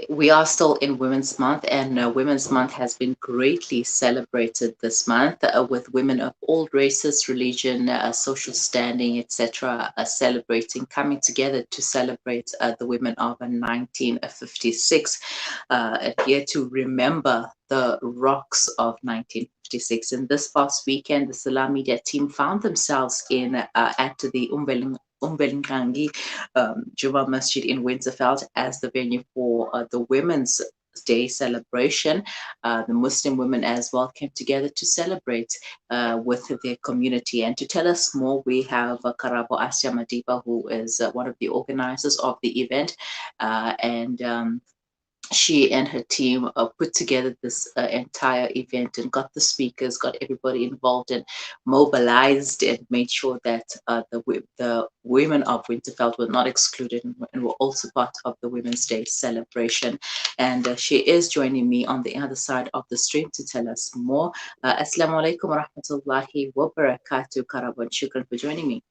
we are still in Women's Month, and Women's Month has been greatly celebrated this month with women of all races, religion, social standing, etc., celebrating, coming together to celebrate the women of 1956, here to remember the rocks of 1956. And this past weekend, the Salam Media team found themselves in at the Umbelingrangi Juma Masjid in Winterfeld as the venue for the Women's Day celebration. The Muslim women as well came together to celebrate with their community. And to tell us more, we have Karabo Asiyah Madiba, who is one of the organizers of the event. And she and her team put together this entire event and got the speakers, got everybody involved and mobilized and made sure that the women of Winterfeld were not excluded and were also part of the Women's Day celebration. And she is joining me on the other side of the stream to tell us more. Assalamu alaikum wa rahmatullahi wa barakatuh, Karabo, and shukran for joining me.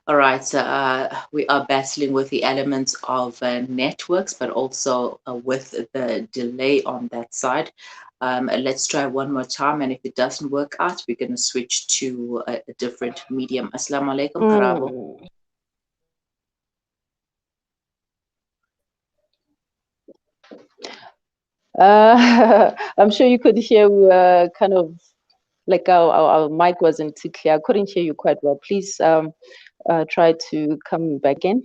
All right, so we are battling with the elements of networks, but also with the delay on that side. Let's try one more time, and if it doesn't work out, we're going to switch to a different medium. Assalamu alaikum, Karabo. I'm sure you could hear we were kind of like our mic wasn't too clear. I couldn't hear you quite well. Please try to come back in.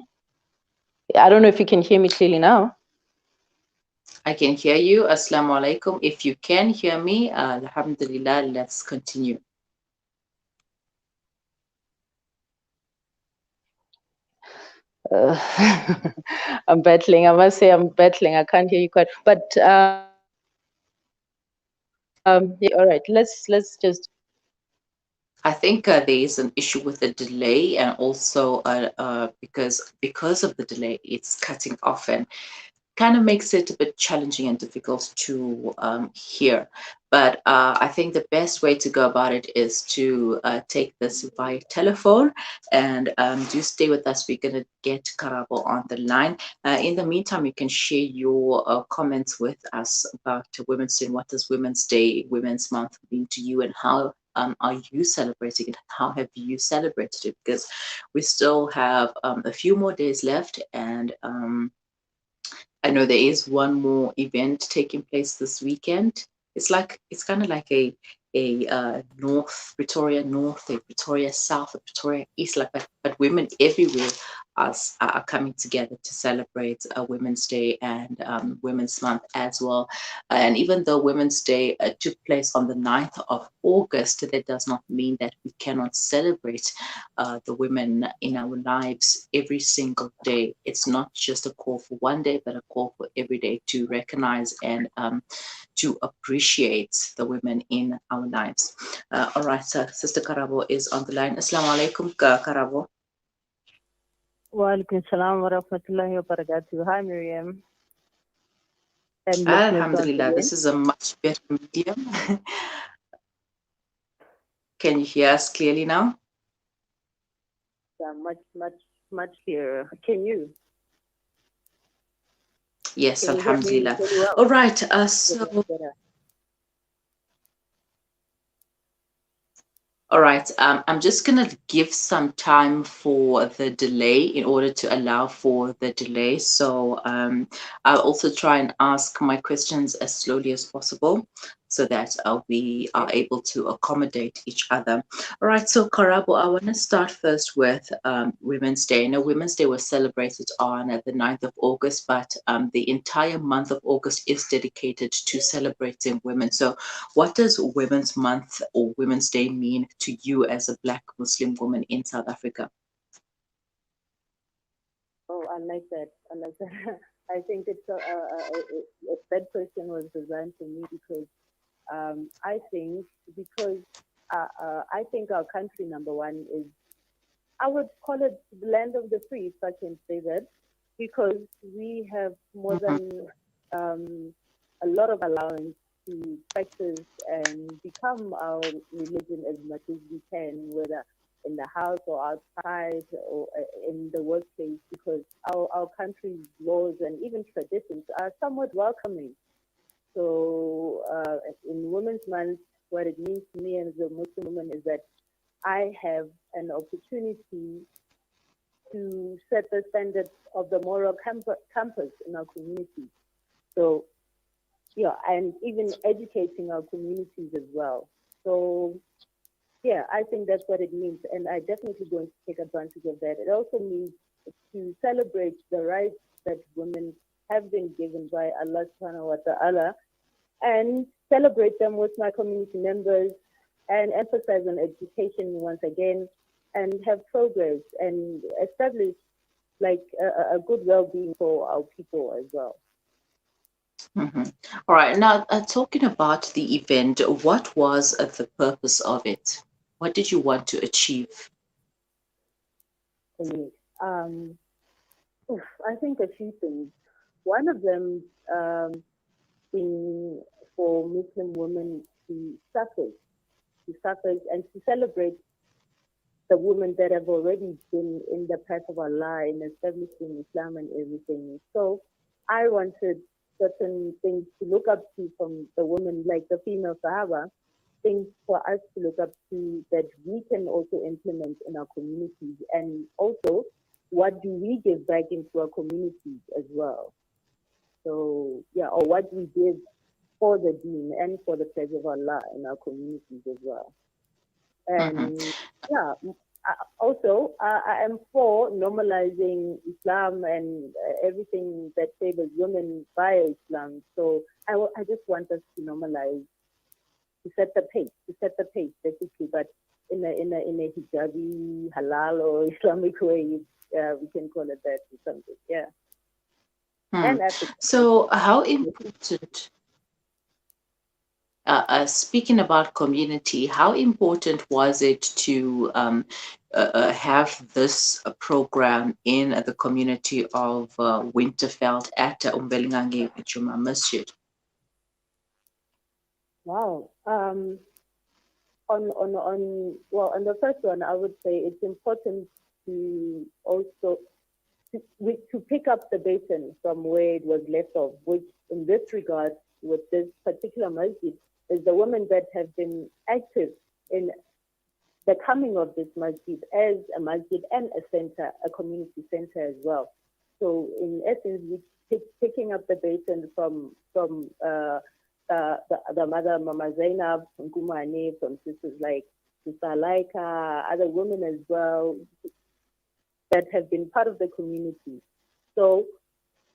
I don't know if you can hear me clearly now. I can hear you. Assalamu alaikum. If you can hear me, alhamdulillah, let's continue. I'm battling. I must say I'm battling. I can't hear you quite. But yeah, all right. Let's just. I think there is an issue with the delay, and also because of the delay, it's cutting off and kind of makes it a bit challenging and difficult to hear. But I think the best way to go about it is to take this via telephone, and do stay with us. We're going to get Karabo on the line. In the meantime, you can share your comments with us about Women's Day. What does Women's Day, Women's Month mean to you, and how are you celebrating it? How have you celebrated it? Because we still have a few more days left, and I know there is one more event taking place this weekend. It's kind of like a North Pretoria North, a Pretoria South, a Pretoria East, like that. But women everywhere are coming together to celebrate Women's Day and Women's Month as well. And even though Women's Day took place on the 9th of August, that does not mean that we cannot celebrate the women in our lives every single day. It's not just a call for one day, but a call for every day to recognize and to appreciate the women in our lives. All right, so Sister Karabo is on the line. Assalamu alaikum, Karabo. Wa alaikum salam wa rahmatullahi wa barakatuh. Hi, Miriam. Alhamdulillah, this is a much better medium. Can you hear us clearly now? Yeah, much clearer. Can you? Yes, alhamdulillah. Well? All right, so all right, I'm just going to give some time for the delay in order to allow for the delay. So I'll also try and ask my questions as slowly as possible so that we are able to accommodate each other. All right, so Karabo, I want to start first with Women's Day. I know Women's Day was celebrated on the 9th of August, but the entire month of August is dedicated to celebrating women. So what does Women's Month or Women's Day mean to you as a Black Muslim woman in South Africa? Oh, I like that. I like that. I think it's that question was designed for me because I think I think our country, number one, is, I would call it the land of the free, if I can say that, because we have more than a lot of allowance to practice and become our religion as much as we can, whether in the house or outside or in the workplace, because our country's laws and even traditions are somewhat welcoming. So in Women's Month, what it means to me as a Muslim woman is that I have an opportunity to set the standard of the moral compass in our community. So, yeah, and even educating our communities as well. So, yeah, I think that's what it means. And I definitely going to take advantage of that. It also means to celebrate the rights that women have been given by Allah subhanahu wa ta'ala and celebrate them with my community members and emphasize on education once again and have progress and establish like a good well-being for our people as well. Mm-hmm. All right. Now, talking about the event, what was the purpose of it? What did you want to achieve? Um, I think a few things. One of them being for Muslim women to suffrage and to celebrate the women that have already been in the path of Allah in establishing Islam and everything. So I wanted certain things to look up to from the women, like the female Sahaba, things for us to look up to that we can also implement in our communities. And also, what do we give back into our communities as well? So, yeah, or what we give for the deen and for the pleasure of Allah in our communities as well. Mm-hmm. And yeah, also, I am for normalizing Islam and everything that favors women via Islam. So I just want us to normalize, to set the pace basically, but in a hijabi, halal or Islamic way, we can call it that or something. Yeah. And So, how important, speaking about community, how important was it to have this program in the community of Winterveld at Umbelingangi Juma Masjid? Wow. On the first one, I would say it's important to also to pick up the baton from where it was left off, which in this regard, with this particular masjid, is the women that have been active in the coming of this masjid as a masjid and a center, a community center as well. So in essence, we picking up the baton from the mother Mama Zainab, from Kumane, from sisters like Sister Laika, other women as well that have been part of the community. So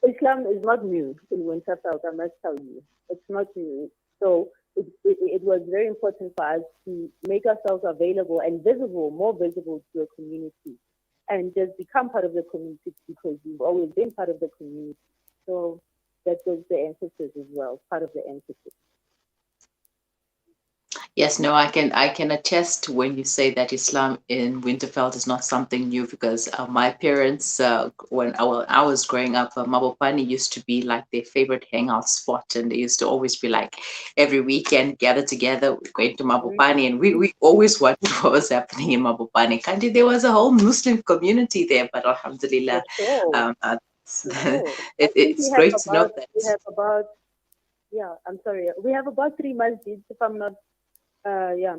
Islam is not new in Winterveld, I must tell you. It's not new. So it was very important for us to make ourselves available and visible, more visible to the community and just become part of the community because we've always been part of the community. So that was the emphasis as well, part of the emphasis. Yes, no, I can attest when you say that Islam in Winterveld is not something new because my parents, when I was growing up, Mabopani used to be like their favorite hangout spot, and they used to always be like every weekend gather together, going to Mabopani, and we always wondered what was happening in Mabopani. Kanti, there was a whole Muslim community there, but Alhamdulillah, Sure. Sure. I think it's great to know that. we have about, yeah, I'm sorry. We have about 3 masjids, if I'm not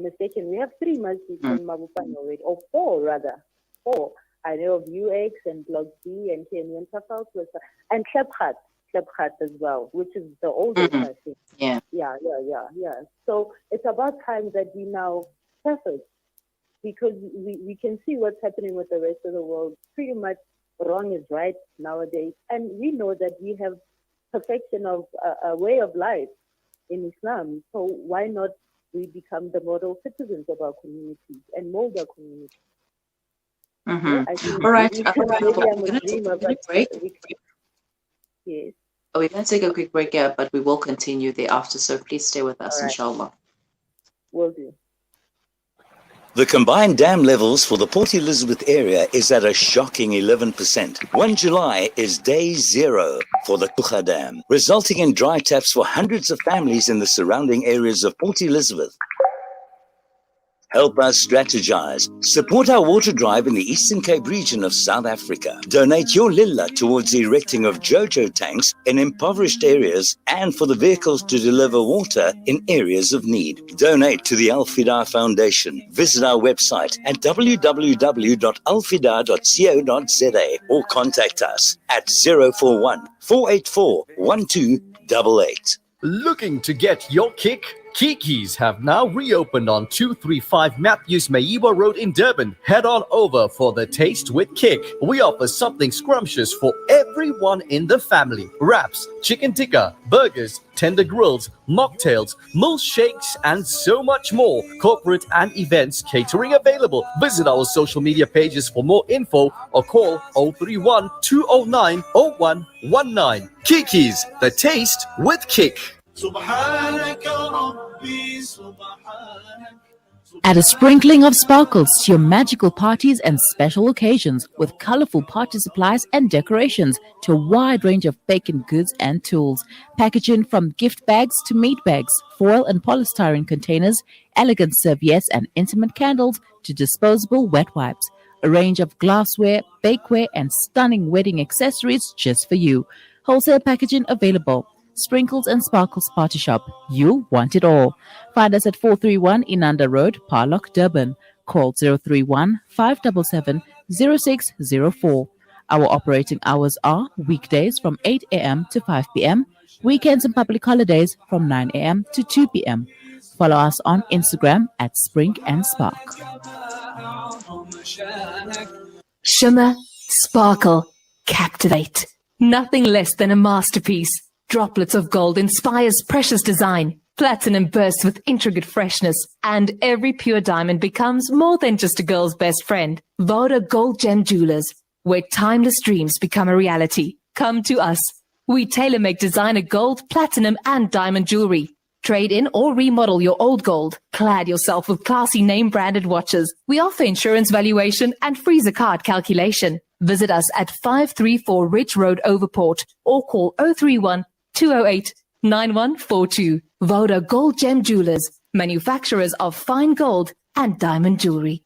mistaken. We have 3 masjids in Mabopane already, or 4 rather. 4. I know of UX and Block B and here in Winterveld, and Klepgat as well, which is the oldest, I think. Yeah. Yeah. So it's about time that we now surface because we can see what's happening with the rest of the world. Pretty much wrong is right nowadays. And we know that we have perfection of a way of life in Islam. So why not we become the model citizens of our communities and mold our community? All right. We're going to take a quick break. Yes. We're going to take a quick break, but we will continue thereafter. So please stay with us, inshallah. Will do. The combined dam levels for the Port Elizabeth area is at a shocking 11%. 1 July is day zero for the Kucha Dam, resulting in dry taps for hundreds of families in the surrounding areas of Port Elizabeth. Help us strategize. Support our water drive in the Eastern Cape region of South Africa. Donate your lilla towards the erecting of JoJo tanks in impoverished areas and for the vehicles to deliver water in areas of need. Donate to the Al-Fida Foundation. Visit our website at www.alfida.co.za or contact us at 041 484 1288. Looking to get your kick? Kiki's have now reopened on 235 Matthews Madiba Road in Durban. Head on over for the Taste with Kick. We offer something scrumptious for everyone in the family. Wraps, chicken tikka, burgers, tender grills, mocktails, milkshakes, and so much more. Corporate and events catering available. Visit our social media pages for more info or call 031 209 0119. Kiki's, the Taste with Kick. Add a sprinkling of sparkles to your magical parties and special occasions with colorful party supplies and decorations to a wide range of baking goods and tools. Packaging from gift bags to meat bags, foil and polystyrene containers, elegant serviettes and intimate candles to disposable wet wipes. A range of glassware, bakeware and stunning wedding accessories just for you. Wholesale packaging available. Sprinkles and Sparkles Party Shop. You'll want it all. Find us at 431 Inanda Road, Parlock, Durban. Call 031 577 0604. Our operating hours are weekdays from 8 a.m. to 5 p.m., weekends and public holidays from 9 a.m. to 2 p.m. Follow us on Instagram at Spring and Spark. Shimmer, sparkle, captivate. Nothing less than a masterpiece. Droplets of gold inspires precious design. Platinum bursts with intricate freshness. And every pure diamond becomes more than just a girl's best friend. Voda Gold Gem Jewelers, where timeless dreams become a reality. Come to us. We tailor-make designer gold, platinum, and diamond jewelry. Trade in or remodel your old gold. Clad yourself with classy name-branded watches. We offer insurance valuation and freezer card calculation. Visit us at 534 Ridge Road, Overport, or call 031 208 9142. Voda Gold Gem Jewelers, manufacturers of fine gold and diamond jewelry.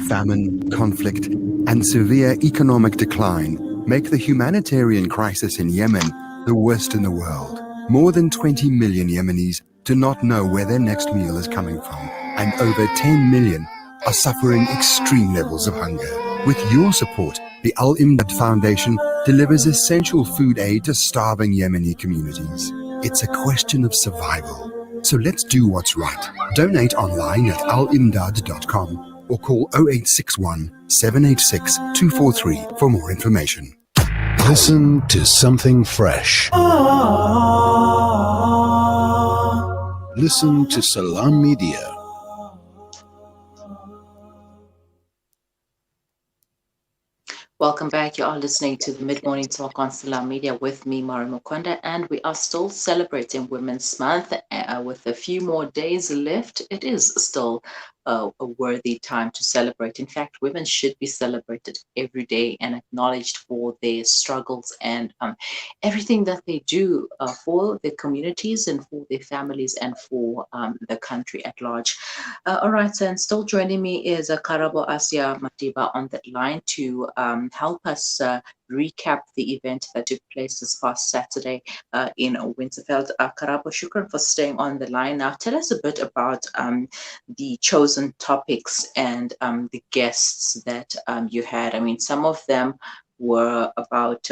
Famine, conflict, and severe economic decline make the humanitarian crisis in Yemen the worst in the world. More than 20 million Yemenis do not know where their next meal is coming from, and over 10 million are suffering extreme levels of hunger. With your support, the Al-Imdad Foundation delivers essential food aid to starving Yemeni communities. It's a question of survival. So let's do what's right. Donate online at alimdad.com or call 0861 786 243 for more information. Listen to something fresh. Listen to Salam Media. Welcome back. You are listening to the Mid-Morning Talk on Salam Media with me, Mari Mukonda, and we are still celebrating Women's Month with a few more days left. It is still a worthy time to celebrate. In fact, women should be celebrated every day and acknowledged for their struggles and everything that they do for their communities and for their families and for the country at large. All right, so and still joining me is Asiyah Karabo Madiba on that line to help us recap the event that took place this past Saturday in Winterveld. Karabo, shukran for staying on the line. Now, tell us a bit about the chosen topics and the guests that you had. I mean, some of them were about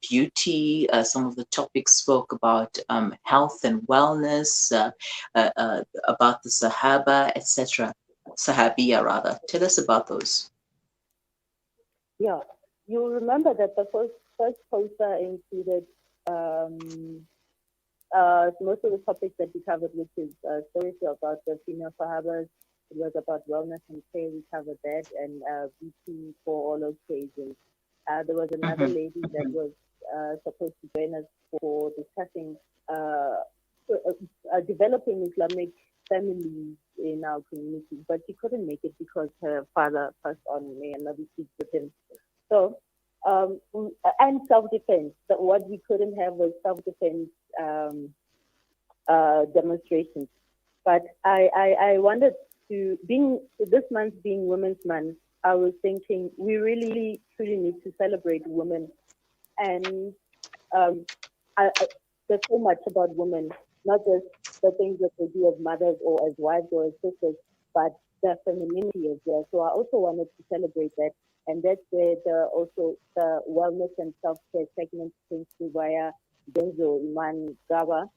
beauty. Some of the topics spoke about health and wellness, about the Sahaba, etc. Sahabiya, rather. Tell us about those. Yeah, you remember that the first poster included most of the topics that we covered, which is stories about the female Sahabas. It was about wellness and care. We covered that, and beauty for all occasions. There was another lady that was supposed to join us for discussing developing Islamic families in our community, but she couldn't make it because her father passed on. May Allah be pleased with him. So, and self-defense. What we couldn't have was self-defense demonstrations. But I wanted to, being this month being Women's Month, I was thinking we really truly need to celebrate women, and there's so much about women, not just the things that they do as mothers or as wives or as sisters, but their femininity as well. So I also wanted to celebrate that, and that's where also the wellness and self-care segment came to via Benzo Iman Gaba.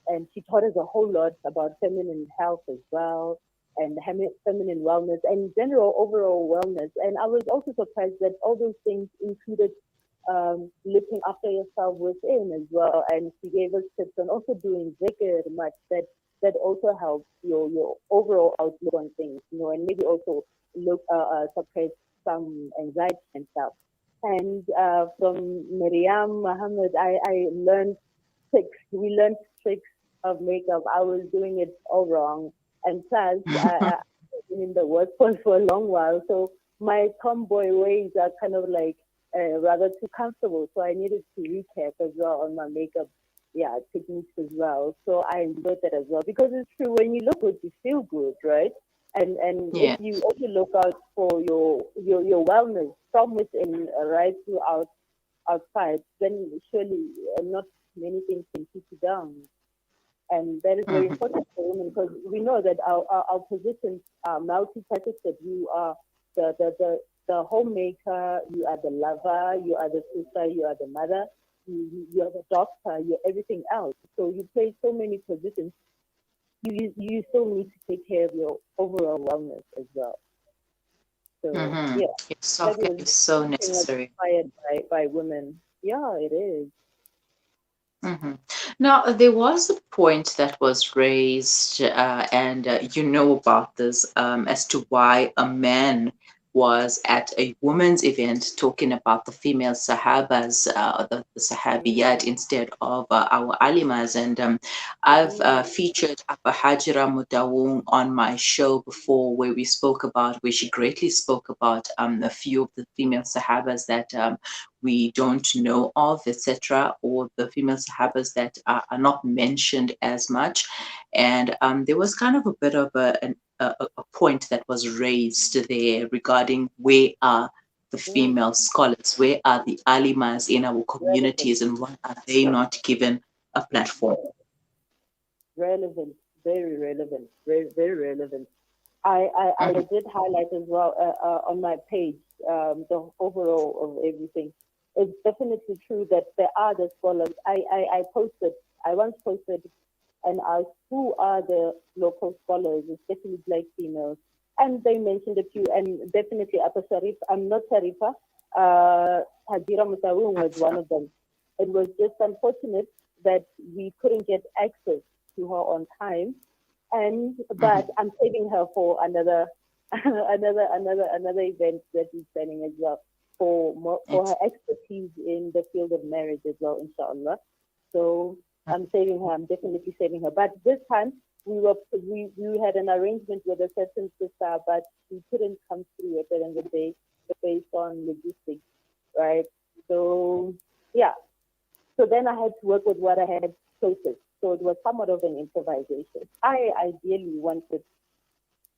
And she taught us a whole lot about feminine health as well, and feminine wellness, and general overall wellness. And I was also surprised that all those things included looking after yourself within as well. And she gave us tips on also doing zikr much that also helps your overall outlook on things, and maybe also suppress some anxiety and stuff. And from Miriam Muhammad, I learned tricks. We learned tricks of makeup. I was doing it all wrong. And plus, I've been in the workforce for a long while. So my tomboy ways are kind of like rather too comfortable. So I needed to recap as well on my makeup techniques as well. So I enjoyed that as well. Because it's true, when you look good, you feel good, right? And if you also look out for your wellness from within right throughout outside, then surely not many things can keep you down. And that is very important for women, because we know that our positions are multifaceted. You are the homemaker, you are the lover, you are the sister, you are the mother, you are the doctor, you're everything else. So you play so many positions. You still need to take care of your overall wellness as well. So yeah, Self-care is so necessary. Inspired by women. Yeah, it is. Now, there was a point that was raised, and you know about this, as to why a man was at a women's event talking about the female Sahabas, the Sahabiyat, instead of our Alimas. And I've featured Abba Hajira Mudawung on my show before, where where she greatly spoke about a few of the female Sahabas that we don't know of, etc., or the female Sahabas that are not mentioned as much. And there was kind of a bit of a point that was raised there regarding where are the female scholars, where are the alimas in our communities, and why are they not given a platform? Relevant, very relevant, very, very relevant. I did highlight as well on my page the overall of everything. It's definitely true that there are the scholars. I once posted and asked who are the local scholars, especially Black females. And they mentioned a few, and definitely Apa Sharif, I'm not Sharifa, Hajira Mutawung was one of them. It was just unfortunate that we couldn't get access to her on time. But I'm saving her for another event that we're planning as well, for her expertise in the field of marriage as well, inshallah. So I'm saving her. I'm definitely saving her. But this time we had an arrangement with a certain sister, but she couldn't come through at the end of the day based on logistics, right? So yeah. So then I had to work with what I had closest. So it was somewhat of an improvisation. I ideally wanted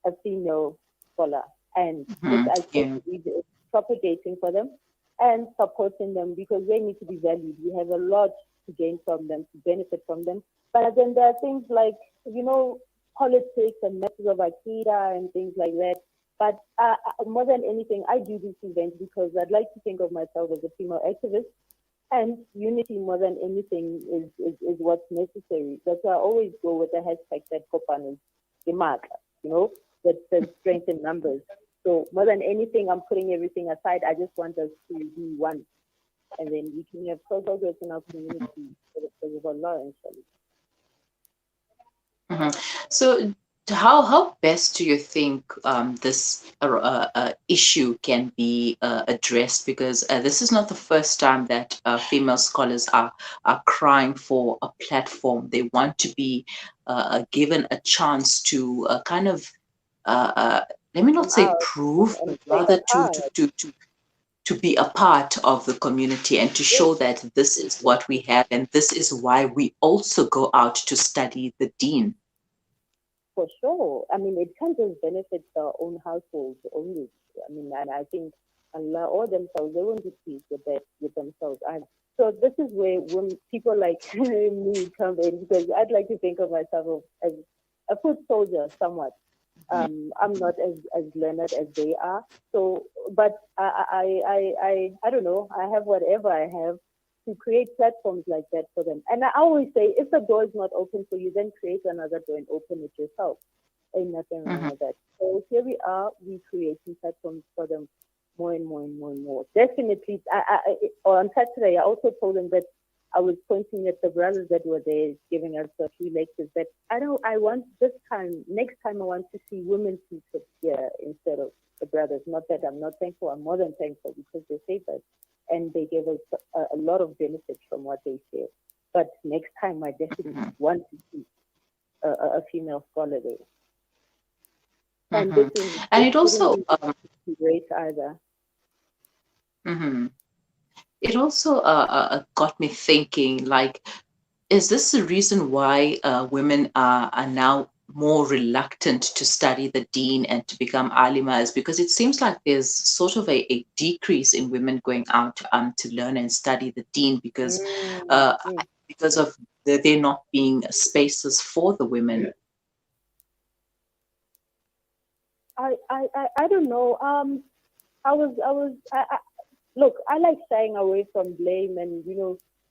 a female scholar, and I believe it's propagating for them and supporting them, because they need to be valued. We have a lot to gain from them, to benefit from them. But then there are things like, politics and matters of akida and things like that. But more than anything, I do this event because I'd like to think of myself as a female activist. And unity more than anything is what's necessary. That's why I always go with the hashtag that Kopan is Imaka, that strength in numbers. So more than anything, I'm putting everything aside. I just want us to be one. And then we can have progress in our community for the sake of Allah, inshallah. So how best do you think this issue can be addressed? Because this is not the first time that female scholars are crying for a platform. They want to be given a chance to kind of let me not Come say out prove, and but take rather a part. to be a part of the community and to Yes, show that this is what we have and this is why we also go out to study the deen. for sure. I mean, it can't just benefit their own households only. I mean, and I think Allah or themselves, they won't be pleased with that with themselves either. So this is where when people like me come in, because I'd like to think of myself as a foot soldier somewhat. I'm not as learned as they are. So, but I don't know. I have whatever I have to create platforms like that for them. And I always say, if the door is not open for you, then create another door and open it yourself. Ain't nothing wrong with that. So here we are. We creating platforms for them more and more and more and more. Definitely. On Saturday, I also told them that I was pointing at the brothers that were there giving us a few lectures that I want this time, next time I want to see women teachers here instead of the brothers. Not that I'm not thankful, I'm more than thankful because they saved us and they gave us a lot of benefits from what they shared. But next time I definitely want to see a female scholar there. And this And it shouldn't also be race either. it also got me thinking, like, is this the reason why women are now more reluctant to study the deen and to become alimas? Because it seems like there's sort of a decrease in women going out to learn and study the deen uh, because of there not being spaces for the women. I don't know. Look, I like staying away from blame and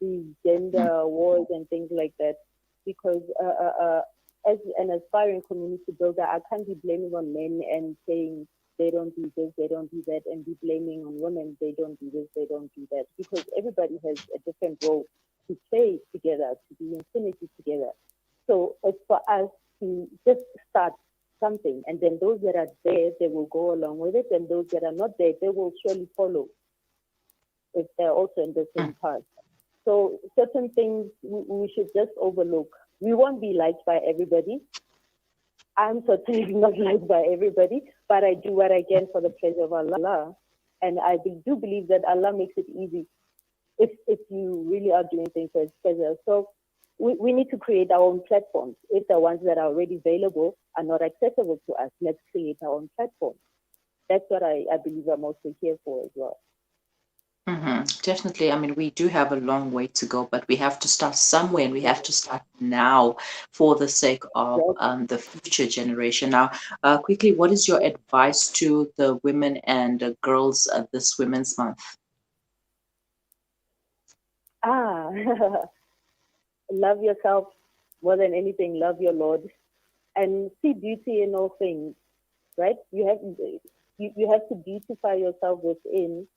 these gender wars and things like that because as an aspiring community builder, I can't be blaming on men and saying they don't do this, they don't do that, and be blaming on women, they don't do this, they don't do that, because everybody has a different role to play together, to be in synergy together. So it's for us to just start something, and then those that are there, they will go along with it, and those that are not there, they will surely follow if they're also in the same path. So certain things we should just overlook. We won't be liked by everybody. I'm certainly not liked by everybody, but I do what I can for the pleasure of Allah. And I do believe that Allah makes it easy if you really are doing things for His pleasure. So we need to create our own platforms. If the ones that are already available are not accessible to us, let's create our own platform. That's what I believe I'm also here for as well. Definitely. I mean, we do have a long way to go, but we have to start somewhere and we have to start now for the sake of the future generation. Now, quickly, what is your advice to the women and girls this Women's Month? Love yourself more than anything. Love your Lord and see beauty in all things, right? You have to beautify yourself within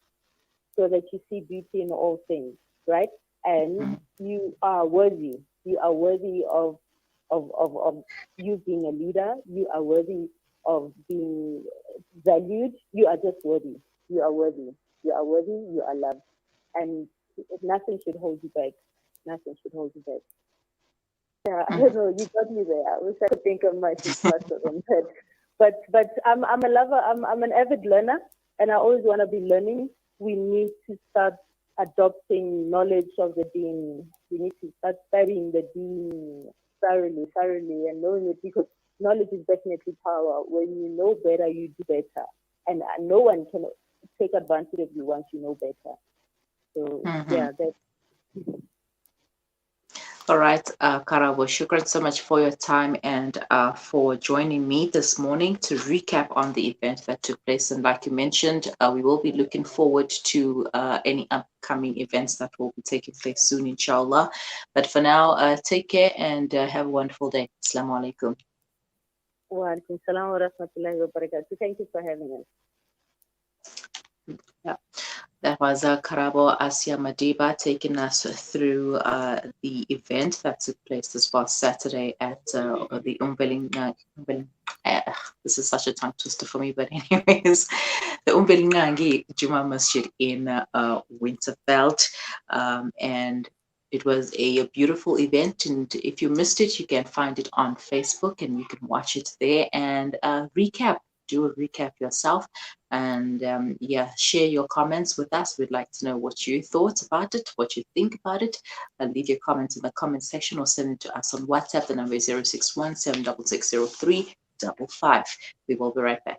so that you see beauty in all things, right? And you are worthy. You are worthy of you being a leader. You are worthy of being valued. You are just worthy. You are worthy. You are worthy. You are loved. And nothing should hold you back. Nothing should hold you back. Yeah, I don't know. You got me there. I wish I could think of my six faster than that. But I'm a lover. I'm an avid learner, and I always want to be learning. We need to start adopting knowledge of the deen. We need to start studying the deen thoroughly, and knowing it, because knowledge is definitely power. When you know better, you do better, and no one can take advantage of you once you know better. So yeah, that's. All right, Karabo, shukran so much for your time and for joining me this morning to recap on the event that took place. And like you mentioned, we will be looking forward to any upcoming events that will be taking place soon, inshallah. But for now, take care and have a wonderful day. Assalamu alaikum. Wa alaikum salam wa rahmatullahi wa barakatuh. Thank you for having us. Yeah. That was Karabo Asiyah Madiba taking us through the event that took place this past Saturday at the this is such a tongue twister for me, but anyways, the Umbelingangi Juma Masjid in Winterveld. And it was a beautiful event. And if you missed it, you can find it on Facebook and you can watch it there and do a recap yourself. And yeah, share your comments with us. We'd like to know what you thought about it, what you think about it. Leave your comments in the comment section or send it to us on WhatsApp. The number is 061 766 0355. We will be right back.